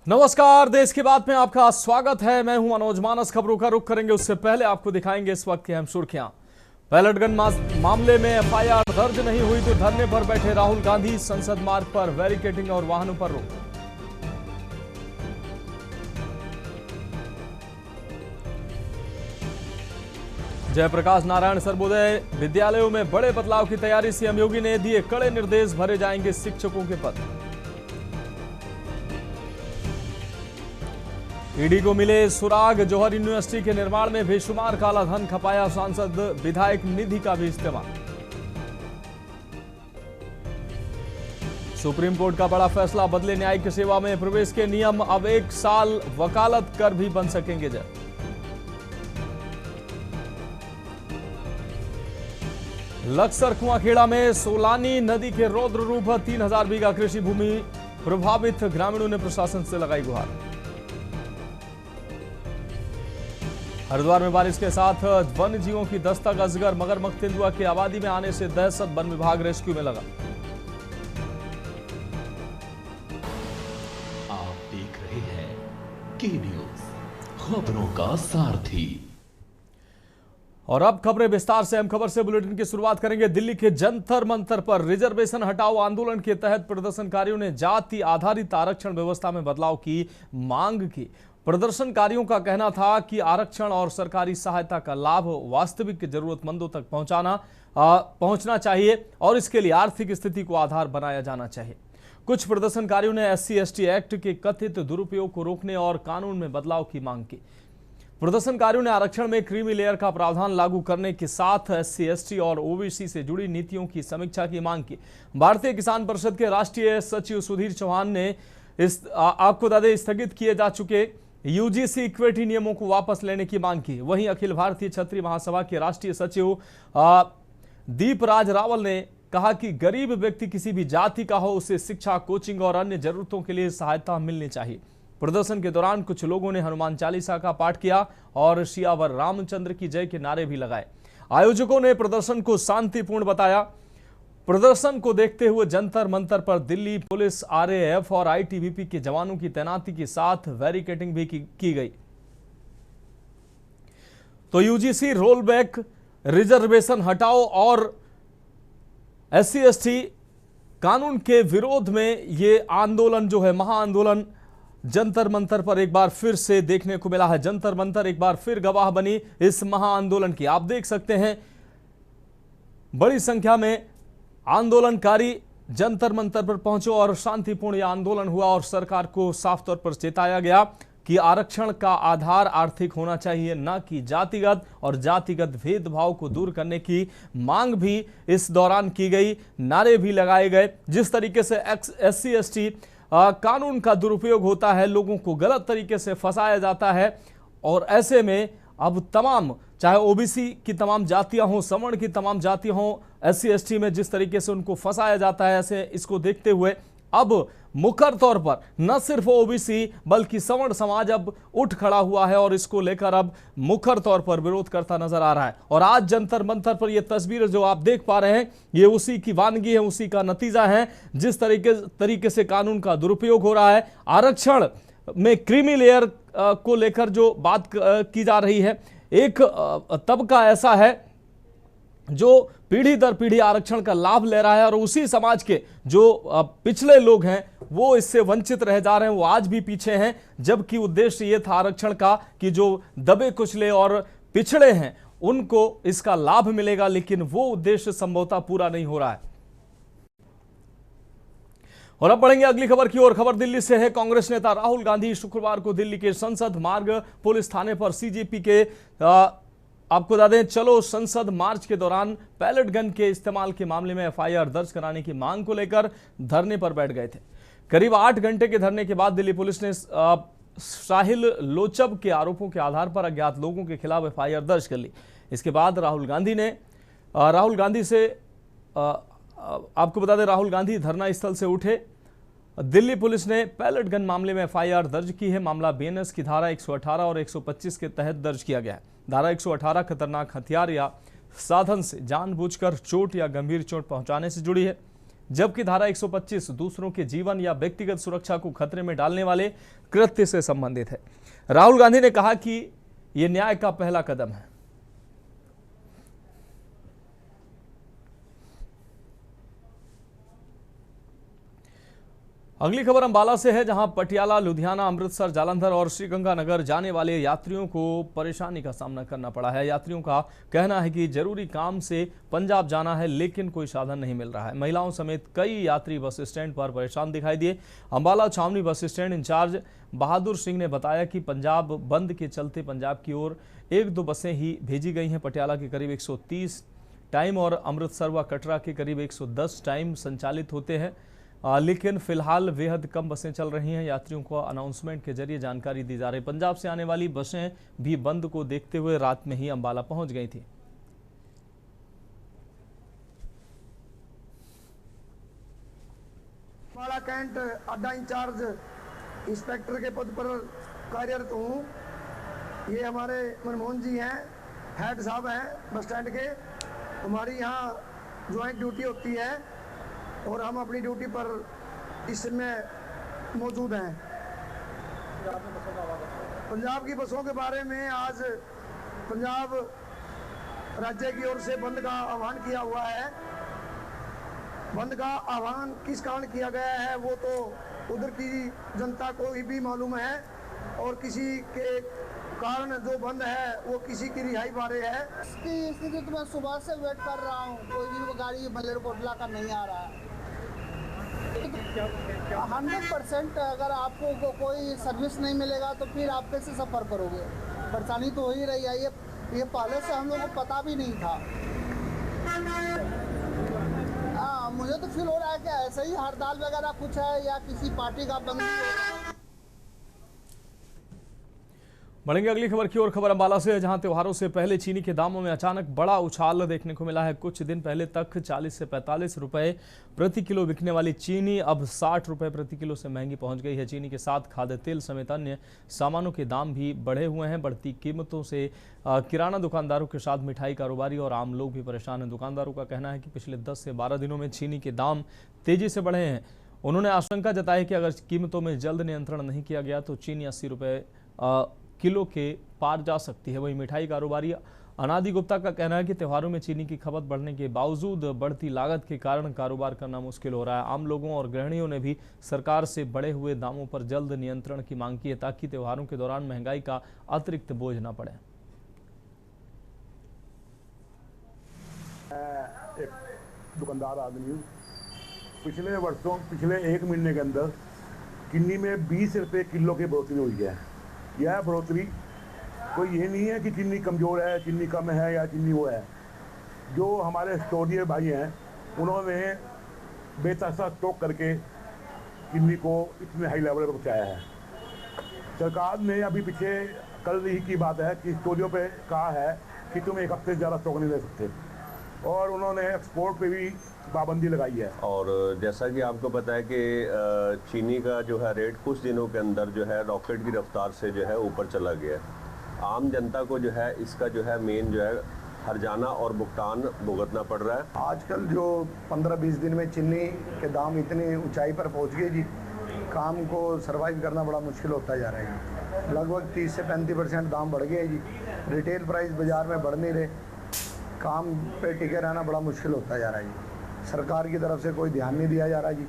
नमस्कार, देश की बात में आपका स्वागत है। मैं हूं मनोज मानस। खबरों का रुख करेंगे उससे पहले आपको दिखाएंगे इस वक्त की अहम सुर्खियां। पैलेट गन मामले में एफआईआर दर्ज नहीं हुई तो धरने पर बैठे राहुल गांधी। संसद मार्ग पर बैरिकेडिंग और वाहनों पर रोक। जयप्रकाश नारायण सर्वोदय विद्यालयों में बड़े बदलाव की तैयारी। सीएम योगी ने दिए कड़े निर्देश, भरे जाएंगे शिक्षकों के पद। ईडी को मिले सुराग। जौहर यूनिवर्सिटी के निर्माण में बेशुमार काला धन खपाया। सांसद विधायक निधि का भी इस्तेमाल। सुप्रीम कोर्ट का बड़ा फैसला, बदले न्यायिक सेवा में प्रवेश के नियम। अब 1 साल वकालत कर भी बन सकेंगे जज। लक्सर कुआंखेड़ा में सोलानी नदी के रौद्र रूप। 3000 बीघा कृषि भूमि प्रभावित। ग्रामीणों ने प्रशासन से लगाई गुहार। हरिद्वार में बारिश के साथ वन्य जीवों की दस्तक। अजगर, मगरमच्छ, तेंदुआ की आबादी में आने से दहशत। वन विभाग रेस्क्यू में लगा। आप देख रहे हैं के न्यूज, खबरों का सारथी। और अब खबरें विस्तार से। हम खबर से बुलेटिन की शुरुआत करेंगे। दिल्ली के जंतर मंतर पर रिजर्वेशन हटाओ आंदोलन के तहत प्रदर्शनकारियों ने जाति आधारित आरक्षण व्यवस्था में बदलाव की मांग की। प्रदर्शनकारियों का कहना था कि आरक्षण और सरकारी सहायता का लाभ वास्तविक जरूरतमंदों तक पहुंचना चाहिए और इसके लिए आर्थिक स्थिति को आधार बनाया जाना चाहिए। कुछ प्रदर्शनकारियों ने SC/ST एक्ट के कथित दुरुपयोग को रोकने और कानून में बदलाव की मांग की। प्रदर्शनकारियों ने आरक्षण में क्रीमी लेयर का प्रावधान लागू करने के साथ SC/ST और OBC से जुड़ी नीतियों की समीक्षा की मांग की। भारतीय किसान परिषद के राष्ट्रीय सचिव सुधीर चौहान ने आपको बता दें, स्थगित किए जा चुके UGC इक्विटी नियमों को वापस लेने की मांग की। वहीं अखिल भारतीय क्षत्रिय महासभा के राष्ट्रीय सचिव दीपराज रावल ने कहा कि गरीब व्यक्ति किसी भी जाति का हो, उसे शिक्षा, कोचिंग और अन्य जरूरतों के लिए सहायता मिलनी चाहिए। प्रदर्शन के दौरान कुछ लोगों ने हनुमान चालीसा का पाठ किया और सियावर रामचंद्र की जय के नारे भी लगाए। आयोजकों ने प्रदर्शन को शांतिपूर्ण बताया। प्रदर्शन को देखते हुए जंतर मंतर पर दिल्ली पुलिस, RAF और ITBP के जवानों की तैनाती के साथ बैरिकेडिंग भी की गई। तो UGC रोल बैक, रिजर्वेशन हटाओ और SC/ST कानून के विरोध में ये आंदोलन जो है, महाआंदोलन जंतर मंतर पर एक बार फिर से देखने को मिला है। जंतर मंतर एक बार फिर गवाह बनी इस महाआंदोलन की। आप देख सकते हैं बड़ी संख्या में आंदोलनकारी जंतर मंतर पर पहुंचे और शांतिपूर्ण यह आंदोलन हुआ और सरकार को साफ तौर पर चेताया गया कि आरक्षण का आधार आर्थिक होना चाहिए, न कि जातिगत, और जातिगत भेदभाव को दूर करने की मांग भी इस दौरान की गई। नारे भी लगाए गए। जिस तरीके से SC/ST कानून का दुरुपयोग होता है, लोगों को गलत तरीके से फंसाया जाता है, और ऐसे में अब तमाम, चाहे OBC की तमाम जातियां हों, सवर्ण की तमाम जातियां हों, SC/ST में जिस तरीके से उनको फंसाया जाता है, ऐसे इसको देखते हुए अब मुखर तौर पर न सिर्फ OBC बल्कि सवर्ण समाज अब उठ खड़ा हुआ है और इसको लेकर अब मुखर तौर पर विरोध करता नजर आ रहा है। और आज जंतर मंतर पर यह तस्वीर जो आप देख पा रहे हैं, ये उसी की वानगी है, उसी का नतीजा है। जिस तरीके से कानून का दुरुपयोग हो रहा है, आरक्षण में क्रीमी लेयर को लेकर जो बात की जा रही है, एक तबका ऐसा है जो पीढ़ी दर पीढ़ी आरक्षण का लाभ ले रहा है और उसी समाज के जो पिछले लोग हैं वो इससे वंचित रह जा रहे हैं, वो आज भी पीछे हैं। जबकि उद्देश्य ये था आरक्षण का कि जो दबे कुचले और पिछड़े हैं उनको इसका लाभ मिलेगा, लेकिन वो उद्देश्य संभवतः पूरा नहीं हो रहा है। और अब बढ़ेंगे अगली खबर की ओर। खबर दिल्ली से है। कांग्रेस नेता राहुल गांधी शुक्रवार को दिल्ली के संसद मार्ग पुलिस थाने पर CJP के आपको बता दें, चलो संसद मार्च के दौरान पैलेट गन के इस्तेमाल के मामले में FIR दर्ज कराने की मांग को लेकर धरने पर बैठ गए थे। करीब 8 घंटे के धरने के बाद दिल्ली पुलिस ने साहिल लोचब के आरोपों के आधार पर अज्ञात लोगों के खिलाफ FIR दर्ज कर ली। इसके बाद राहुल गांधी से आपको बता दें, राहुल गांधी धरना स्थल से उठे। दिल्ली पुलिस ने पैलेट गन मामले में FIR दर्ज की है। मामला BNS की धारा 118 और 125 के तहत दर्ज किया गया है। धारा 118 खतरनाक हथियार या साधन से जानबूझकर चोट या गंभीर चोट पहुंचाने से जुड़ी है। जबकि धारा 125 दूसरों के जीवन या व्यक्तिगत सुरक्षा को खतरे में डालने वाले कृत्य से संबंधित है। राहुल गांधी ने कहा कि यह न्याय का पहला कदम है। अगली खबर अंबाला से है, जहां पटियाला, लुधियाना, अमृतसर, जालंधर और श्रीगंगानगर जाने वाले यात्रियों को परेशानी का सामना करना पड़ा है। यात्रियों का कहना है कि जरूरी काम से पंजाब जाना है, लेकिन कोई साधन नहीं मिल रहा है। महिलाओं समेत कई यात्री बस स्टैंड पर परेशान दिखाई दिए। अंबाला छावनी bus stand incharge Bahadur Singh ने बताया कि पंजाब बंद के चलते पंजाब की ओर 1-2 बसें ही भेजी गई हैं। पटियाला के करीब 130 टाइम और अमृतसर व कटरा के करीब 110 टाइम संचालित होते हैं, लेकिन फिलहाल बेहद कम बसें चल रही हैं। यात्रियों को अनाउंसमेंट के जरिए जानकारी दी जा रही। पंजाब से आने वाली बसें भी बंद को देखते हुए रात में ही अंबाला पहुंच गई थी। अंबाला कैंट अड्डा इंचार्ज इंस्पेक्टर के पद पर कार्यरत हूँ। ये हमारे मनमोहन जी हैं, हेड साहब हैं बस स्टैंड के। हमारी यहाँ ज्वाइंट ड्यूटी होती है और हम अपनी ड्यूटी पर इस समय मौजूद हैं। पंजाब की बसों के बारे में आज पंजाब राज्य की ओर से बंद का आह्वान किया हुआ है। बंद का आह्वान किस कारण किया गया है वो तो उधर की जनता को ही भी मालूम है, और किसी के कारण जो बंद है वो किसी की रिहाई बारे है। इसकी स्थिति तो मैं सुबह से वेट कर रहा हूँ, कोई भी गाड़ी मलेरकोटला का नहीं आ रहा है। 100% अगर आपको कोई सर्विस नहीं मिलेगा तो फिर आप कैसे सफ़र करोगे? परेशानी तो हो ही रही है। ये पहले से हम लोगों को पता भी नहीं था। मुझे तो फील हो रहा है कि ऐसे ही हड़ताल वगैरह कुछ है या किसी पार्टी का बंदी हो रहा है। बढ़ेंगे अगली खबर की ओर। खबर अंबाला से है, जहां त्योहारों से पहले चीनी के दामों में अचानक बड़ा उछाल देखने को मिला है। कुछ दिन पहले तक 40 से 45 रुपए प्रति किलो बिकने वाली चीनी अब 60 रुपए प्रति किलो से महंगी पहुंच गई है। चीनी के साथ खाद्य तेल समेत अन्य सामानों के दाम भी बढ़े हुए हैं। बढ़ती कीमतों से किराना दुकानदारों के साथ मिठाई कारोबारी और आम लोग भी परेशान हैं। दुकानदारों का कहना है कि पिछले 10 से 12 दिनों में चीनी के दाम तेजी से बढ़े हैं। उन्होंने आशंका जताई कि अगर कीमतों में जल्द नियंत्रण नहीं किया गया तो चीनी 80 रुपए किलो के पार जा सकती है। वहीं मिठाई कारोबारी अनादि गुप्ता का कहना है कि त्योहारों में चीनी की खपत बढ़ने के बावजूद बढ़ती लागत के कारण कारोबार करना मुश्किल हो रहा है। आम लोगों और गृहिणियों ने भी सरकार से बढ़े हुए दामों पर जल्द नियंत्रण की मांग की है, ताकि त्योहारों के दौरान महंगाई का अतिरिक्त बोझ न पड़े। एक दुकानदार आदमी हूँ। पिछले वर्षों, पिछले 1 महीने के अंदर चीनी में 20 रुपये किलो की बढ़ोतरी हुई है। यह बढ़ोतरी कोई ये नहीं है कि चीनी कमज़ोर है, चीनी कम है या चीनी वो है। जो हमारे स्टोरियर भाई हैं उन्होंने बेतरसा स्टॉक करके चीनी को इतने हाई लेवल पर पहुँचाया है। सरकार ने अभी पीछे कल ही की बात है कि स्टोरियों पे कहा है कि तुम 1 हफ्ते से ज़्यादा स्टॉक नहीं ले सकते, और उन्होंने एक्सपोर्ट पे भी पाबंदी लगाई है। और जैसा कि आपको पता है कि चीनी का जो है रेट कुछ दिनों के अंदर जो है रॉकेट की रफ्तार से जो है ऊपर चला गया है। आम जनता को जो है इसका जो है मेन जो है हर्जाना और भुगतान भुगतना पड़ रहा है। आजकल जो 15-20 दिन में चीनी के दाम इतनी ऊंचाई पर पहुंच गए जी, काम को सरवाइव करना बड़ा मुश्किल होता जा रहा है। लगभग 30 से 35% दाम बढ़ गए जी। रिटेल प्राइस बाज़ार में बढ़ नहीं रहे, काम पे टिके रहना बड़ा मुश्किल होता जा रहा है जी। सरकार की तरफ से कोई ध्यान नहीं दिया जा रहा जी।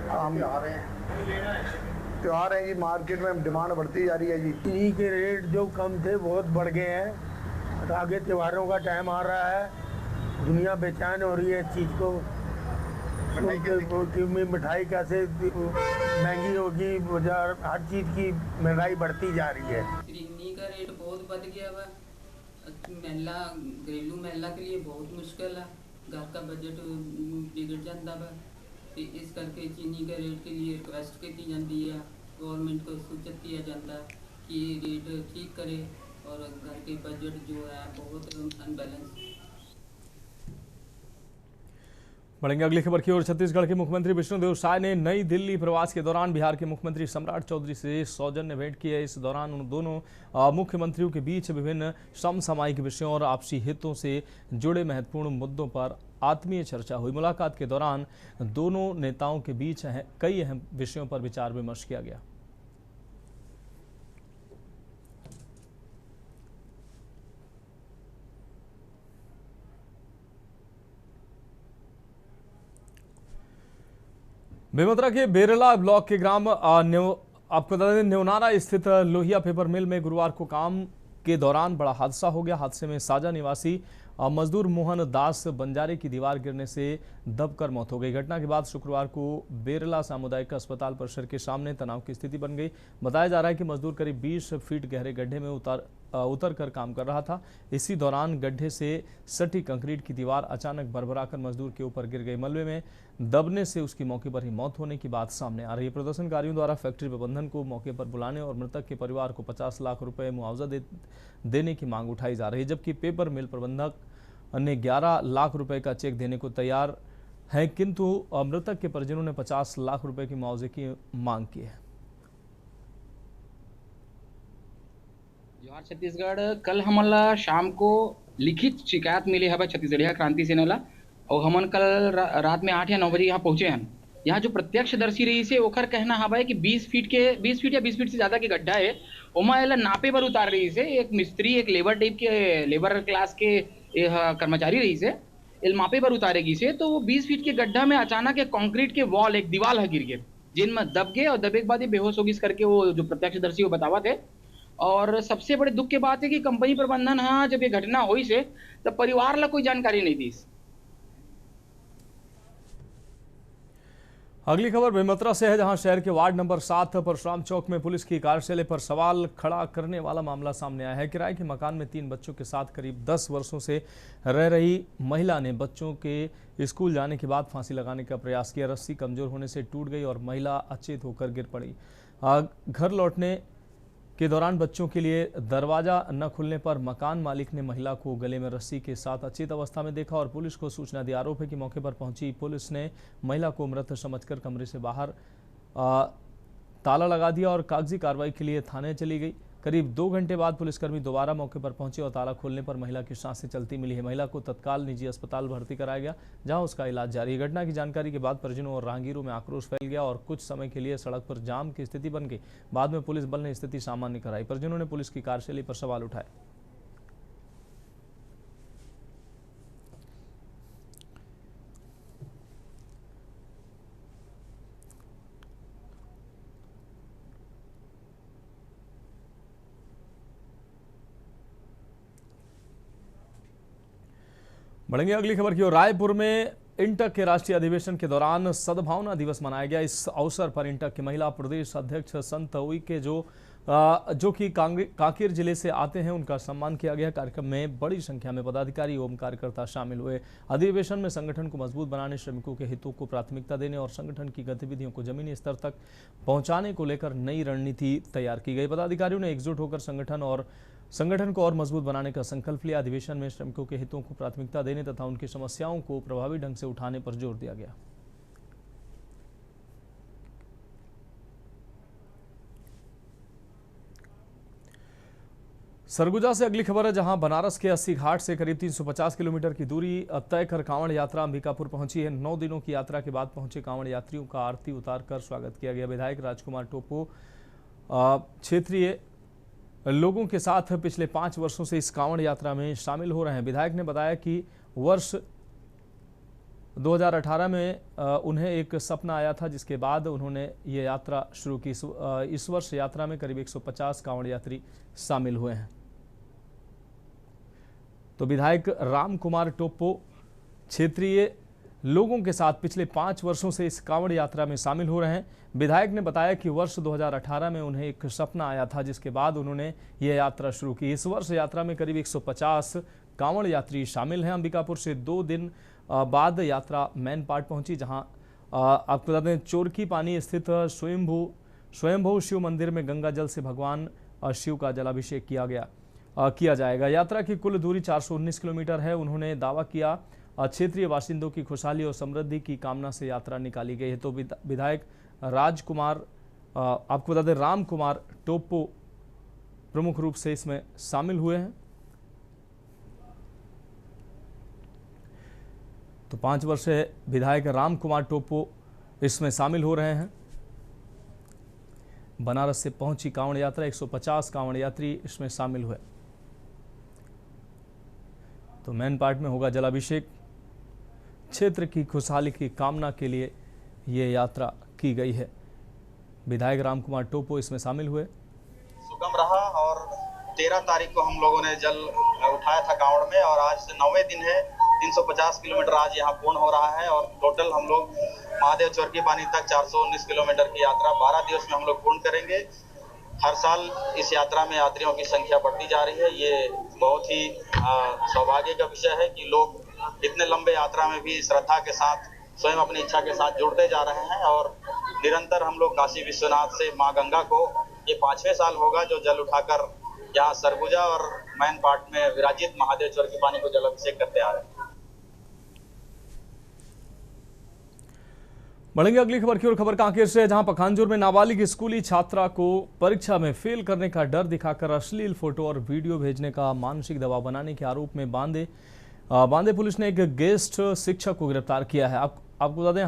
काम त्योहार है जी, मार्केट में डिमांड बढ़ती जा रही है जी। चीनी के रेट जो कम थे बहुत बढ़ गए हैं। तो आगे त्योहारों का टाइम आ रहा है, दुनिया बेचैन हो रही है इस चीज़ को। मिठाई कैसे महंगी होगी, बाजार हर चीज़ की महंगाई बढ़ती जा रही है। चीनी का रेट बहुत बढ़ गया है। महिला घरेलू महिला के लिए बहुत मुश्किल है, घर का बजट बिगड़ जाता है। तो इस करके चीनी के रेट के लिए रिक्वेस्ट की जाती है, गवर्नमेंट को सूचित किया जाता है कि रेट ठीक करे, और घर के बजट जो है बहुत अनबैलेंस। बढ़ेंगे अगली खबर की ओर। छत्तीसगढ़ के मुख्यमंत्री विष्णुदेव साय ने नई दिल्ली प्रवास के दौरान बिहार के मुख्यमंत्री सम्राट चौधरी से सौजन्य भेंट की है। इस दौरान उन दोनों मुख्यमंत्रियों के बीच विभिन्न समसामयिक विषयों और आपसी हितों से जुड़े महत्वपूर्ण मुद्दों पर आत्मीय चर्चा हुई। मुलाकात के दौरान दोनों नेताओं के बीच कई अहम विषयों पर विचार विमर्श किया गया। बेमेतरा के बेरला ब्लॉक के ग्राम आपको बता दें न्योनारा स्थित लोहिया पेपर मिल में गुरुवार को काम के दौरान बड़ा हादसा हो गया। हादसे में साजा निवासी मजदूर मोहन दास बंजारे की दीवार गिरने से दबकर मौत हो गई। घटना के बाद शुक्रवार को बेरला सामुदायिक अस्पताल परिसर के सामने तनाव की स्थिति बन गई। बताया जा रहा है कि मजदूर करीब 20 फीट गहरे गड्ढे में उतर कर काम कर रहा था। इसी दौरान गड्ढे से सटी कंक्रीट की दीवार अचानक भरभराकर मजदूर के ऊपर गिर गई। मलबे में दबने से उसकी मौके पर ही मौत होने की बात सामने आ रही है। प्रदर्शनकारियों द्वारा फैक्ट्री प्रबंधन को मौके पर बुलाने और मृतक के परिवार को 50 लाख रुपए मुआवजा देने की मांग उठाई जा रही है, जबकि पेपर मिल प्रबंधक ने 11 लाख रुपए का चेक देने को तैयार है, किंतु मृतक के परिजनों ने 50 लाख रुपए की मुआवजे की मांग की है। जोहार छत्तीसगढ़। कल हमला शाम को लिखित शिकायत मिली है छत्तीसगढ़िया क्रांति सेना और हमन कल रात में 8 या 9 बजे यहाँ पहुंचे हैं। यहाँ जो प्रत्यक्षदर्शी रही से ओखर कहना है कि 20 फीट या 20 फीट से ज्यादा के गड्ढा है, ओमा एला नापे पर उतार रही से एक मिस्त्री, एक लेबर क्लास के कर्मचारी रही से एल मापे पर उतारेगी से, तो वो 20 फीट के गड्ढा में अचानक एक कंक्रीट के वॉल, एक दीवार है गिर गए, जिनमें दब गए और दबे के बाद ये बेहोश होगी करके वो जो प्रत्यक्षदर्शी वो बतावा थे। और सबसे बड़े दुख की बात है कि कंपनी प्रबंधन हाँ जब ये घटना हुई से तब परिवार ला कोई जानकारी नहीं दी। अगली खबर बेमेतरा से है, जहां शहर के वार्ड नंबर 7 परशुराम चौक में पुलिस की कार्यशैली पर सवाल खड़ा करने वाला मामला सामने आया है। किराए के मकान में 3 बच्चों के साथ करीब 10 वर्षों से रह रही महिला ने बच्चों के स्कूल जाने के बाद फांसी लगाने का प्रयास किया। रस्सी कमजोर होने से टूट गई और महिला अचेत होकर गिर पड़ी। घर लौटने के दौरान बच्चों के लिए दरवाजा न खुलने पर मकान मालिक ने महिला को गले में रस्सी के साथ अचेत अवस्था में देखा और पुलिस को सूचना दी। आरोप है कि मौके पर पहुंची पुलिस ने महिला को मृत समझकर कमरे से बाहर ताला लगा दिया और कागजी कार्रवाई के लिए थाने चली गई। करीब 2 घंटे बाद पुलिसकर्मी दोबारा मौके पर पहुंचे और ताला खोलने पर महिला की सांसें चलती मिली है। महिला को तत्काल निजी अस्पताल भर्ती कराया गया, जहां उसका इलाज जारी है। घटना की जानकारी के बाद परिजनों और राहगीरों में आक्रोश फैल गया और कुछ समय के लिए सड़क पर जाम की स्थिति बन गई। बाद में पुलिस बल ने स्थिति सामान्य कराई। परिजनों ने पुलिस की कार्यशैली पर सवाल उठाए। बढ़ेंगे अगली खबर की ओर। रायपुर में इंटक के राष्ट्रीय अधिवेशन के दौरान सद्भावना दिवस मनाया गया। इस अवसर पर इंटक के महिला प्रदेश अध्यक्ष संत उइके जो कि कांकेर जिले से आते हैं, उनका सम्मान किया गया। कार्यक्रम में बड़ी संख्या में पदाधिकारी एवं कार्यकर्ता शामिल हुए। अधिवेशन में संगठन को मजबूत बनाने, श्रमिकों के हितों को प्राथमिकता देने और संगठन की गतिविधियों को जमीनी स्तर तक पहुंचाने को लेकर नई रणनीति तैयार की गई। पदाधिकारियों ने एकजुट होकर संगठन को और मजबूत बनाने का संकल्प लिया। अधिवेशन में श्रमिकों के हितों को प्राथमिकता देने तथा उनकी समस्याओं को प्रभावी ढंग से उठाने पर जोर दिया गया। सरगुजा से अगली खबर है, जहां बनारस के 80 घाट से करीब 350 किलोमीटर की दूरी तय कर कांवड़ यात्रा अंबिकापुर पहुंची है। 9 दिनों की यात्रा के बाद पहुंचे कांवड़ यात्रियों का आरती उतारकर स्वागत किया गया। विधायक राजकुमार टोप्पो क्षेत्रीय लोगों के साथ पिछले 5 वर्षों से इस कांवड़ यात्रा में शामिल हो रहे हैं। विधायक ने बताया कि वर्ष 2018 में उन्हें एक सपना आया था, जिसके बाद उन्होंने ये यात्रा शुरू की। इस वर्ष यात्रा में करीब 150 कांवड़ यात्री शामिल हुए हैं। तो विधायक राम कुमार टोप्पो क्षेत्रीय लोगों के साथ पिछले 5 वर्षों से इस कांवड़ यात्रा में शामिल हो रहे हैं। विधायक ने बताया कि वर्ष 2018 में उन्हें एक सपना आया था, जिसके बाद उन्होंने यह यात्रा शुरू की। इस वर्ष यात्रा में करीब 150 कांवड़ यात्री शामिल हैं। अंबिकापुर से 2 दिन बाद यात्रा मैन पाट पहुंची, जहां आपको बता दें चोरकी पानी स्थित स्वयंभू शिव मंदिर में गंगा जल से भगवान शिव का जलाभिषेक किया जाएगा। यात्रा की कुल दूरी 419 किलोमीटर है। उन्होंने दावा किया क्षेत्रीय बासिंदों की खुशहाली और समृद्धि की कामना से यात्रा निकाली गई है। तो विधायक राजकुमार आपको बता दें राम कुमार टोप्पो प्रमुख रूप से इसमें शामिल हुए हैं। तो 5 वर्षीय विधायक राम कुमार टोपो इसमें शामिल हो रहे हैं। बनारस से पहुंची कांवड़ यात्रा, 150 कांवड़ यात्री इसमें शामिल हुए। तो मेन पार्ट में होगा जलाभिषेक। क्षेत्र की खुशहाली की कामना के लिए ये यात्रा की गई है। विधायक राम कुमार टोपो इसमें शामिल हुए। सुगम रहा और 13 तारीख को हम लोगों ने जल उठाया था कांवड़ में और आज से 9वें दिन है। 350 किलोमीटर आज यहाँ पूर्ण हो रहा है और टोटल हम लोग महादेव चौरकी पानी तक 419 किलोमीटर की यात्रा 12 दिवस में हम लोग पूर्ण करेंगे। हर साल इस यात्रा में यात्रियों की संख्या बढ़ती जा रही है। ये बहुत ही सौभाग्य का विषय है कि लोग इतने लंबे यात्रा में भी श्रद्धा के साथ स्वयं अपनी इच्छा के साथ जुड़ते जा रहे हैं और निरंतर हम लोग काशी विश्वनाथ से माँ गंगा को ये 5वें साल होगा जो जल उठाकर यहाँ सरगुजा और मैन पार्ट में विराजित महादेव चौरकी पानी को जल अभिषेक करते आ रहे हैं। बढ़ेंगे अगली खबर की ओर। खबर कांकेर से, जहां पखानजोर में नाबालिग स्कूली छात्रा को परीक्षा में फेल करने का डर दिखाकर अश्लील फोटो और वीडियो भेजने का मानसिक दबाव बनाने के आरोप में बांदे पुलिस ने एक गेस्ट शिक्षक को गिरफ्तार किया है। आपको बता दें,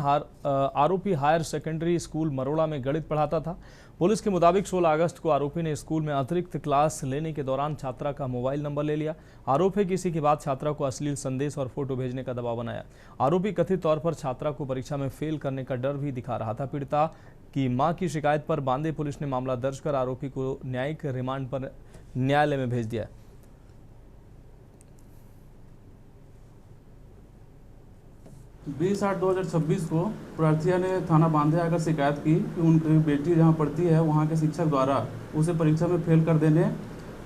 आरोपी हायर सेकेंडरी स्कूल मरोड़ा में गणित पढ़ाता था। पुलिस के मुताबिक 16 अगस्त को आरोपी ने स्कूल में अतिरिक्त क्लास लेने के दौरान छात्रा का मोबाइल नंबर ले लिया। आरोप है कि इसी के बाद छात्रा को अश्लील संदेश और फोटो भेजने का दबाव बनाया। आरोपी कथित तौर पर छात्रा को परीक्षा में फेल करने का डर भी दिखा रहा था। पीड़िता की मां की शिकायत पर बांदे पुलिस ने मामला दर्ज कर आरोपी को न्यायिक रिमांड पर न्यायालय में भेज दिया। 20/8/2026 को प्रार्थिया ने थाना बांधे आकर शिकायत की कि उनकी बेटी जहां पढ़ती है वहां के शिक्षक द्वारा उसे परीक्षा में फेल कर देने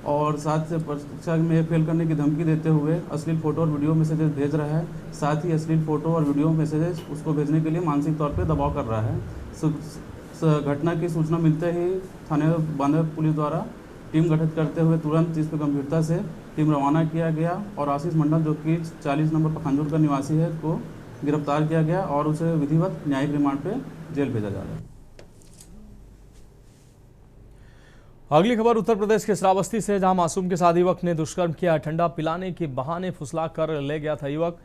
और साथ से परीक्षा में फेल करने की धमकी देते हुए अश्लील फोटो और वीडियो मैसेजेस भेज रहा है। साथ ही अश्लील फोटो और वीडियो मैसेजेस उसको भेजने के लिए मानसिक तौर पर दबाव कर रहा है। घटना की सूचना मिलते ही थाने बांधे पुलिस द्वारा टीम गठित करते हुए तुरंत इस पर गंभीरता से टीम रवाना किया गया और आशीष मंडल जो कि 40 नंबर पखानजोर का निवासी है को गिरफ्तार किया गया और उसे विधिवत न्यायिक रिमांड पे जेल भेजा जा रहा है। अगली खबर उत्तर प्रदेश के श्रावस्ती से, जहां मासूम के साथ युवक ने दुष्कर्म किया। ठंडा पिलाने के बहाने फुसला कर ले गया था युवक।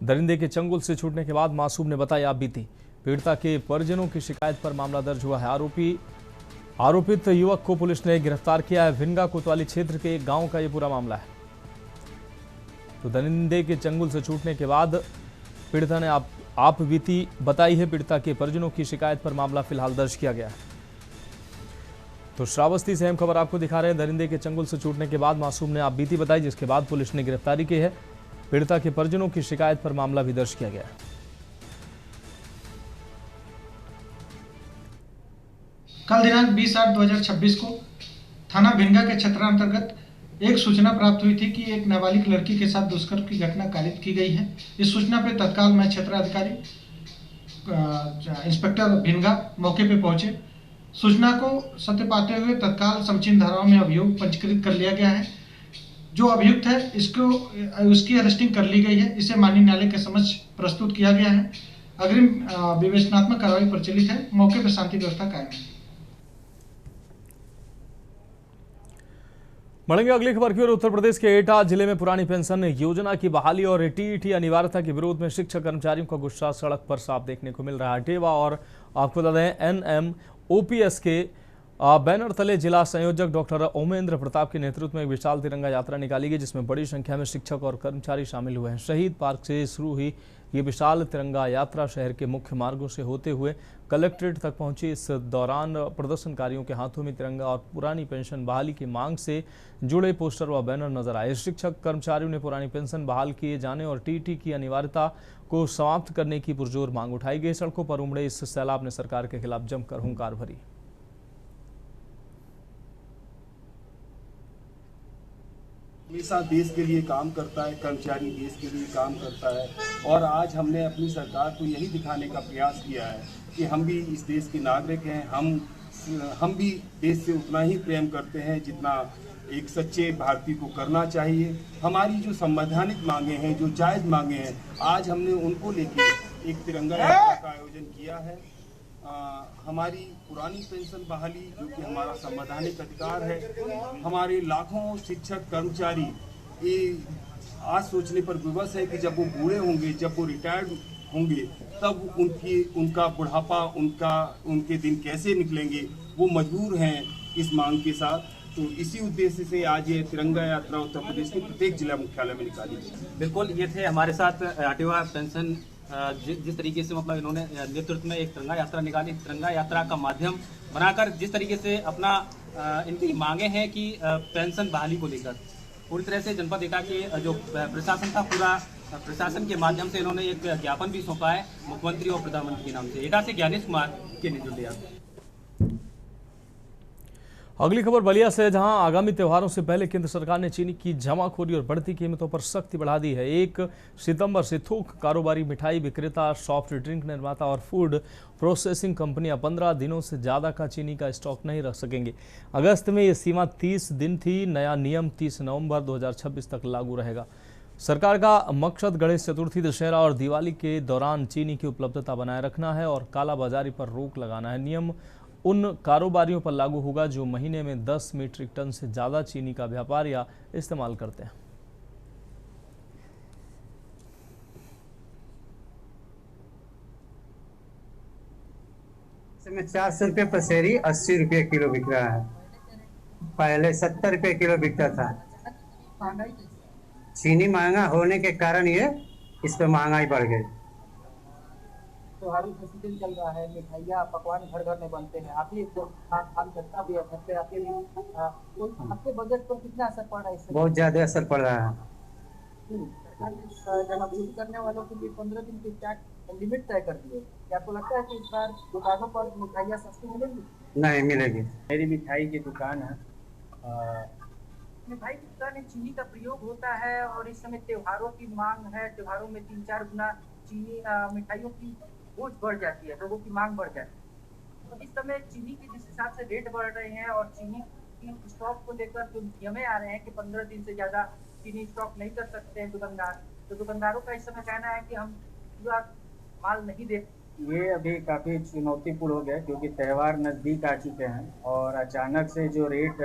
दरिंदे के चंगुल से छूटने के बाद मासूम ने बताई आप बीती। पीड़िता के परिजनों की शिकायत पर मामला दर्ज हुआ है। आरोपित युवक को पुलिस ने गिरफ्तार किया है। भिनगा कोतवाली क्षेत्र के गाँव का ये पूरा मामला है। तो दरिंदे के चंगुल से छूटने के बाद पीड़िता ने आप बीती बताई है। पीड़िता के परिजनों की शिकायत पर मामला फिलहाल दर्ज किया गया है। तो श्रावस्ती से अहम खबर आपको दिखा रहे हैं। दरिंदे के चंगुल से छूटने के बाद मासूम ने आप बीती बताई, जिसके बाद पुलिस ने गिरफ्तारी की है। पीड़िता के परिजनों की शिकायत पर मामला भी दर्ज किया गया है। कल दिनांक 20/8/2026 को थाना भिनगा के क्षेत्रांतर्गत एक सूचना प्राप्त हुई थी कि एक नाबालिग लड़की के साथ दुष्कर्म की घटना कारित की गई है। इस सूचना पर तत्काल मैं क्षेत्राधिकारी इंस्पेक्टर भिनगा मौके पर पहुंचे। सूचना को सत्य पाते हुए तत्काल समुचित धाराओं में अभियोग पंजीकृत कर लिया गया है। जो अभियुक्त है उसकी अरेस्टिंग कर ली गई है। इसे माननीय न्यायालय के समक्ष प्रस्तुत किया गया है। अग्रिम विवेचनात्मक कार्रवाई प्रचलित है। मौके पर शांति व्यवस्था कायम है। बढ़ेंगे अगली खबर की ओर। उत्तर प्रदेश के एटा जिले में पुरानी पेंशन योजना की बहाली और टीईटी अनिवार्यता के विरोध में शिक्षक कर्मचारियों का गुस्सा सड़क पर साफ देखने को मिल रहा है। टेवा और आपको बता दें NMOPS के बैनर तले जिला संयोजक डॉक्टर ओमेंद्र प्रताप के नेतृत्व में एक विशाल तिरंगा यात्रा निकाली गई, जिसमें बड़ी संख्या में शिक्षक और कर्मचारी शामिल हुए हैं। शहीद पार्क से शुरू हुई ये विशाल तिरंगा यात्रा शहर के मुख्य मार्गों से होते हुए कलेक्ट्रेट तक पहुंची। इस दौरान प्रदर्शनकारियों के हाथों में तिरंगा और पुरानी पेंशन बहाली की मांग से जुड़े पोस्टर व बैनर नजर आए। शिक्षक कर्मचारियों ने पुरानी पेंशन बहाल किए जाने और टीटी की अनिवार्यता को समाप्त करने की पुरजोर मांग उठाई गई। सड़कों पर उमड़े इस सैलाब ने सरकार के खिलाफ जमकर हुंकार भरी। हमेशा देश के लिए काम करता है, कर्मचारी देश के लिए काम करता है और आज हमने अपनी सरकार को यही दिखाने का प्रयास किया है कि हम भी इस देश के नागरिक हैं। हम भी देश से उतना ही प्रेम करते हैं जितना एक सच्चे भारतीय को करना चाहिए। हमारी जो संवैधानिक मांगे हैं, जो जायज़ मांगे हैं, आज हमने उनको लेके एक तिरंगा यात्रा का आयोजन किया है। हमारी पुरानी पेंशन बहाली जो कि हमारा संवैधानिक अधिकार है। हमारे लाखों शिक्षक कर्मचारी आज सोचने पर विवश है कि जब वो बूढ़े होंगे, जब वो रिटायर्ड होंगे, तब उनका बुढ़ापा, उनके दिन कैसे निकलेंगे, वो मजबूर हैं इस मांग के साथ। तो इसी उद्देश्य से आज ये तिरंगा यात्रा उत्तर प्रदेश के प्रत्येक जिला मुख्यालय में निकाली गई। बिल्कुल, ये थे हमारे साथ आरटीओ पेंशन जिस तरीके से मतलब इन्होंने नेतृत्व में एक तिरंगा यात्रा निकाली, तिरंगा यात्रा का माध्यम बनाकर जिस तरीके से अपना इनकी मांगे हैं कि पेंशन बहाली को लेकर पूरी तरह से जनपद एटा के जो प्रशासन था, पूरा प्रशासन के माध्यम से इन्होंने एक ज्ञापन भी सौंपा है मुख्यमंत्री और प्रधानमंत्री के नाम से। एटा से ज्ञानेश कुमार के निर्देश। अगली खबर बलिया से, जहां आगामी त्योहारों से पहले केंद्र सरकार ने चीनी की जमाखोरी और बढ़ती कीमतों पर सख्ती बढ़ा दी है। 1 सितंबर से थोक कारोबारी, मिठाई विक्रेता, सॉफ्ट ड्रिंक निर्माता और फूड प्रोसेसिंग कंपनियां 15 दिनों से ज़्यादा का चीनी का स्टॉक नहीं रख सकेंगे। अगस्त में ये सीमा 30 दिन थी। नया नियम 30 नवंबर 2026 तक लागू रहेगा। सरकार का मकसद गणेश चतुर्थी, दशहरा और दिवाली के दौरान चीनी की उपलब्धता बनाए रखना है और कालाबाजारी पर रोक लगाना है। नियम उन कारोबारियों पर लागू होगा जो महीने में 10 मीट्रिक टन से ज़्यादा चीनी का व्यापार या इस्तेमाल करते हैं। इसमें 400 रुपये पसेरी, 80 रुपये किलो बिक रहा है। पहले 70 रुपये किलो बिकता था। चीनी महंगा होने के कारण ये इस पर महंगाई बढ़ गई। त्योहारी फेस्टिवल चल रहा है, मिठाइयाँ पकवान घर घर में बनते हैं। आप ही खान करता भी है घर पे, आपके बजट पर कितना असर पड़ रहा है इससे? बहुत ज्यादा असर पड़ रहा है। जमाखोरी करने वालों के लिए 15 दिन की क्या लिमिट तय कर दी है। क्या आपको लगता है कि इस बार दुकानों पर मिठाइयाँ सस्ती मिलेंगी? नहीं मिलेगी। मेरी मिठाई की दुकान है। मिठाई की दुकान में चीनी का प्रयोग होता है और इस समय त्योहारों की मांग है। त्योहारों में 3-4 गुना चीनी मिठाइयों की बोझ बढ़ जाती है, लोगों की मांग बढ़ जाती है। तो इस समय चीनी के जिस हिसाब से रेट बढ़ रहे हैं और चीनी की स्टॉक को लेकर जो नियमें आ रहे हैं कि 15 दिन से ज़्यादा चीनी स्टॉक नहीं कर सकते हैं दुकानदार, तो दुकानदारों का इस समय कहना है कि हम पूरा माल नहीं दे। ये अभी काफ़ी चुनौतीपूर्ण हो गया क्योंकि त्यौहार नज़दीक आ चुके हैं और अचानक से जो रेट